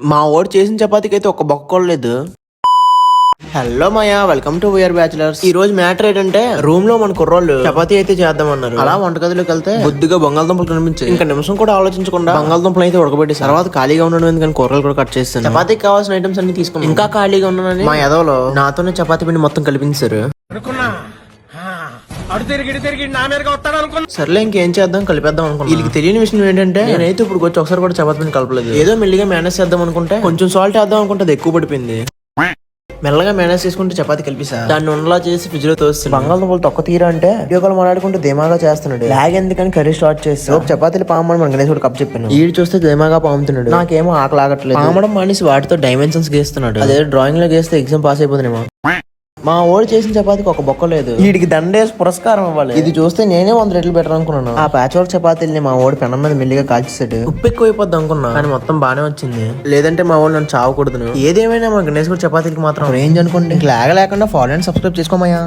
మా ఓడి చేసిన చపాతీకి అయితే ఒక బొక్కలేదు. Hello Maya, welcome to we are bachelors. ఈ రోజు మ్యాటర్ ఏంటంటే రూమ్ లో మన కుర్రోళ్ళు చపాతీ అయితే చేద్దామన్నారు. అలా వంటగదిలోకి వెళ్తే బుద్ధిగా బంగాళదుంపలు కనిపించాయి. ఇంకా నిమిషం కూడా ఆలోచించకుండా బంగాళదుంపలు అయితే ఉడకబెట్టి తర్వాత ఖాళీగా ఉండడం ఎందుకని కూరలు కూడా కట్ చేస్తాను. చపాతీకి కావాల్సిన ఐటమ్స్ అన్ని తీసుకున్నాను. ఇంకా ఖాళీగా ఉన్నానని మా ఎదవలో నాతోనే చపాతీ పిండి మొత్తం కలిపించారు. సర్లే ఇంకేం చేద్దాం, కలిపేద్దాం అనుకున్నా. వీళ్ళకి తెలియని విషయం ఏంటంటే నేనైతే ఇప్పుడు వచ్చి ఒకసారి కూడా చపాతీ పిండి కలపలేదు. ఏదో మెల్లిగా మేనేజ్ చేద్దాం అనుకుంటే కొంచెం సాల్ట్ వేద్దాం అనుకుంటే అది ఎక్కువ పడిపోయింది. మెల్లగా మేనేజ్ చేసుకుంటే చపాతీ కలిపిసా దాన్ని ఉండలా చేసి ఫ్రిడ్జ్ లో తోస్తుంది. బంగాళదుంపలు తొక్క తీరా అంటే వీడియో కాల్ మాట్లాడుకుంటూ ధీమాగా చేస్తున్నాడు. లాగ్ ఎందుకని కర్రీ స్టార్ట్ చేసి చపాతీలు పామని మన గణేష్ కప్ చెప్పాను. వీడు చూస్తే ధీమాగా పాముతున్నాడు. నాకేమో ఆకలి ఆగట్లేదు. పామడం మానేసి వాటితో డైమెన్షన్స్ గీస్తున్నాడు. అదే డ్రాయింగ్ లో గీస్తే ఎగ్జామ్ పాస్ అయిపోతుందేమో. మా ఓడి చేసిన చపాతీకి ఒక బొక్క లేదు. వీడికి దండేసి పురస్కారం ఇవ్వాలి. ఇది చూస్తే నేనే 100 రెట్లు బెటర్ అనుకున్నాను. ఆ ప్యాచ్ వర్క్ చపాతీల్ని మా ఓడి పెనం మీద మెల్లిగా కాల్చేసాడు. ఉప్పు ఎక్కువైపోద్ది అనుకున్నా, కానీ మొత్తం బానే వచ్చింది. లేదంటే మా ఓడి నన్ను చావకూడదు. ఏదేమైనా మా గణేష్ కూడా చపాతీలకి మాత్రం రేంజ్ అనుకోండి. లేక లేకుండా ఫాలో అండ్ సబ్స్క్రైబ్ చేసుకోమయ్యా.